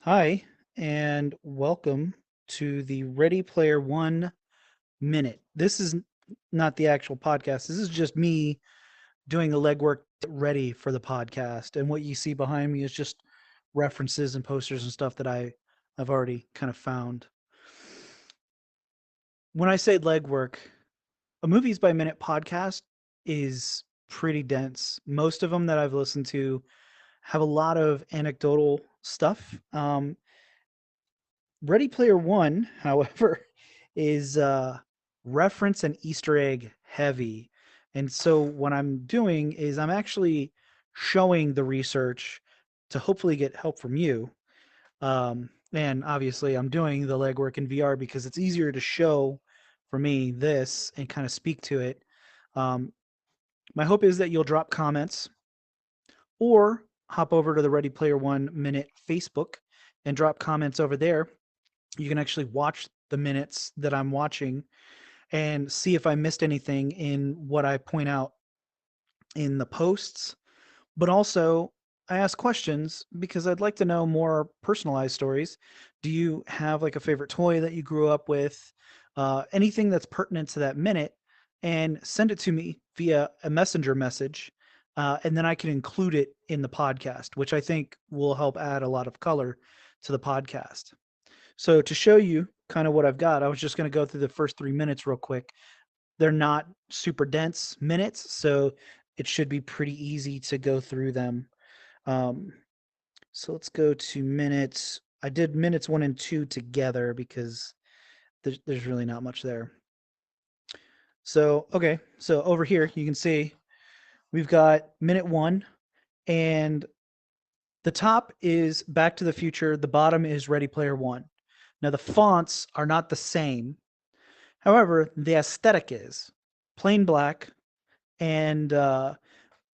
Hi, and welcome to the Ready Player One Minute. This is not the actual podcast. This is just me doing the legwork to get ready for the podcast. And what you see behind me is just references and posters and stuff that I've already kind of found. When I say legwork, a Movies by Minute podcast is pretty dense. Most of them that I've listened to have a lot of anecdotal stuff. Ready Player One, however, is reference and Easter egg heavy. And so what I'm doing is I'm actually showing the research to hopefully get help from you. And obviously, I'm doing the legwork in VR because it's easier to show for me this and kind of speak to it. Um, my hope is that you'll drop comments or hop over to the Ready Player One Minute Facebook and drop comments over there. You can actually watch the minutes that I'm watching and see if I missed anything in what I point out in the posts. But also, I ask questions because I'd like to know more personalized stories. Do you have like a favorite toy that you grew up with? Anything that's pertinent to that minute, and send it to me via a messenger message. And then I can include it in the podcast, which I think will help add a lot of color to the podcast. So to show you kind of what I've got, I was just going to go through the first 3 minutes real quick. They're not super dense minutes, so it should be pretty easy to go through them. Um, so let's go to minutes. I did minutes one and two together because there's really not much there. So, okay, so over here you can see we've got minute one, and the top is Back to the Future, the bottom is Ready Player One. Now, the fonts are not the same. However, the aesthetic is plain black, and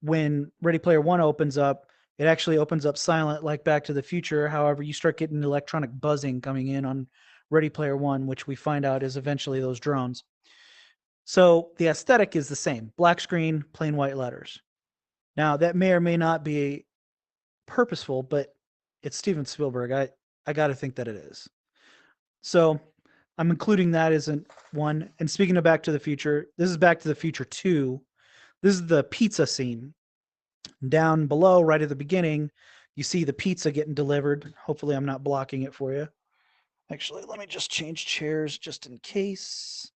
when Ready Player One opens up, it actually opens up silent like Back to the Future. However, you start getting electronic buzzing coming in on Ready Player One, which we find out is eventually those drones. So the aesthetic is the same: black screen, plain white letters. Now, that may or may not be purposeful, but it's Steven Spielberg. I got to think that it is. So I'm including that as one. And speaking of Back to the Future, this is Back to the Future 2. This is the pizza scene. Down below, right at the beginning, you see the pizza getting delivered. Hopefully, I'm not blocking it for you. Actually, let me just change chairs just in case.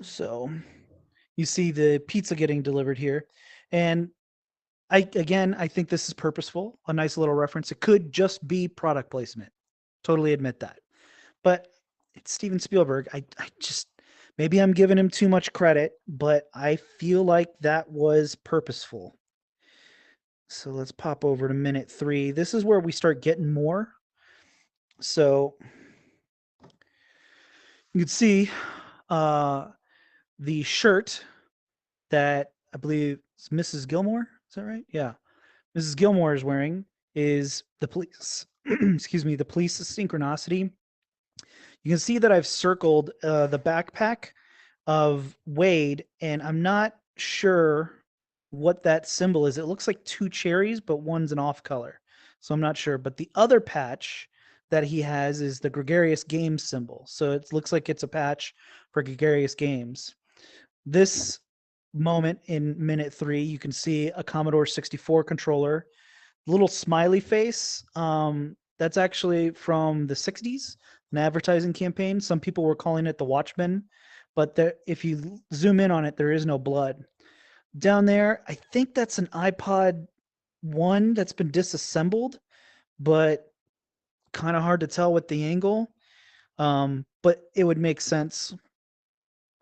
So you see the pizza getting delivered here. And I think this is purposeful, a nice little reference. It could just be product placement. Totally admit that. But it's Steven Spielberg. I just maybe I'm giving him too much credit, but I feel like that was purposeful. So let's pop over to minute three. This is where we start getting more. So you can see uh, the shirt that I believe is Mrs. Gilmore. Is that right? Yeah. Mrs. Gilmore is wearing is the police. Excuse me, the police synchronicity. You can see that I've circled the backpack of Wade, and I'm not sure what that symbol is. It looks like two cherries, but one's an off color. So I'm not sure. But the other patch that he has is the Gregarious Games symbol. So it looks like it's a patch for Gregarious Games. This moment in minute three, you can see a Commodore 64 controller, little smiley face. That's actually from the 60s, an advertising campaign. Some people were calling it the Watchmen, but there, if you zoom in on it, there is no blood. Down there, I think that's an iPod 1 that's been disassembled, but kind of hard to tell with the angle. But it would make sense.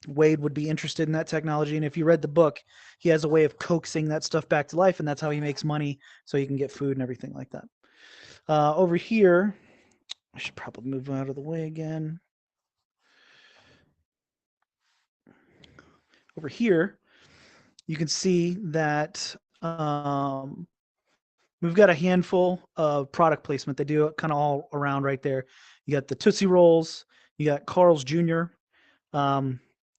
Wade would be interested in that technology. And if you read the book, he has a way of coaxing that stuff back to life, and that's how he makes money so he can get food and everything like that. Over here, I should probably move out of the way again. Over here, you can see that we've got a handful of product placement. They do it kind of all around right there. You got the Tootsie Rolls, you got Carl's Jr.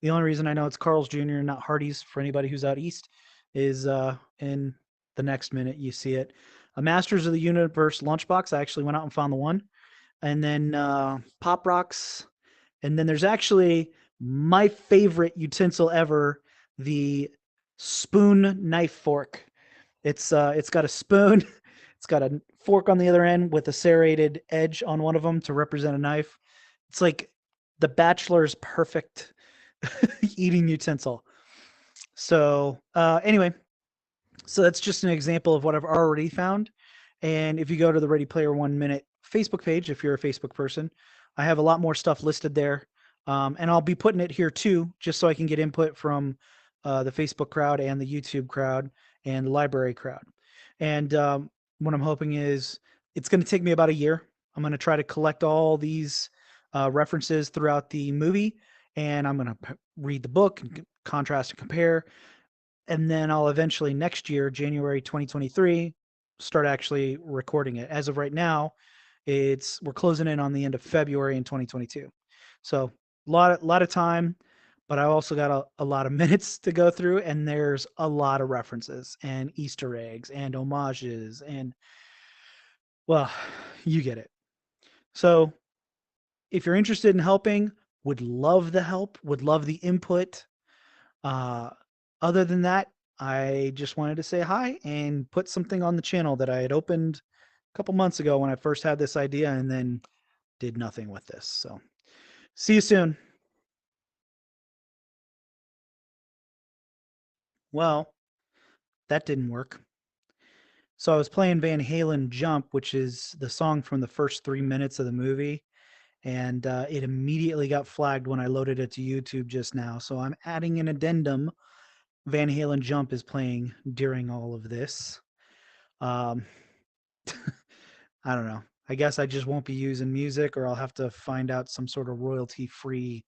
The only reason I know it's Carl's Jr. and not Hardee's for anybody who's out east is in the next minute you see it. A Masters of the Universe lunchbox. I actually went out and found the one, and then Pop Rocks, and then there's actually my favorite utensil ever, the spoon knife fork. It's got a spoon, it's got a fork on the other end with a serrated edge on one of them to represent a knife. It's like the bachelor's perfect eating utensil. So anyway, so that's just an example of what I've already found. And if you go to the Ready Player 1 Minute Facebook page, if you're a Facebook person, I have a lot more stuff listed there. And I'll be putting it here too, just so I can get input from the Facebook crowd and the YouTube crowd and the library crowd. And what I'm hoping is it's going to take me about a year. I'm going to try to collect all these references throughout the movie, and I'm going to read the book and contrast and compare, and then I'll eventually next year, January 2023, start actually recording it. As of right now, we're closing in on the end of February in 2022. So lot of time, but I also got a lot of minutes to go through, and there's a lot of references and Easter eggs and homages and, well, you get it. So if you're interested in helping, would love the help, would love the input. Uh, Other than that, I just wanted to say hi and put something on the channel that I had opened a couple months ago when I first had this idea and then did nothing with this. So see you soon. Well, that didn't work. So I was playing Van Halen Jump, which is the song from the first 3 minutes of the movie. And it immediately got flagged when I loaded it to YouTube just now. So I'm adding an addendum. Van Halen Jump is playing during all of this. Um, I don't know. I guess I just won't be using music, or I'll have to find out some sort of royalty free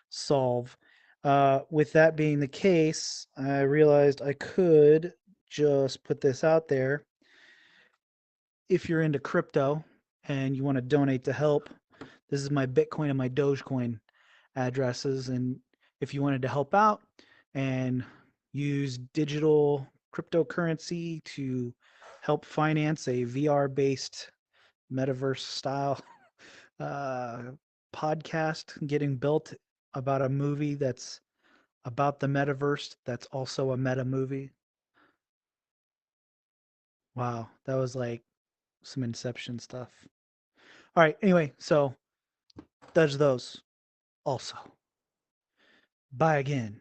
solve. With that being the case, I realized I could just put this out there. If you're into crypto and you want to donate to help, this is my Bitcoin and my Dogecoin addresses. And if you wanted to help out and use digital cryptocurrency to help finance a VR based metaverse style uh, podcast getting built about a movie that's about the metaverse that's also a meta movie. Wow, that was like some Inception stuff. All right, anyway, so there's those also. Bye again.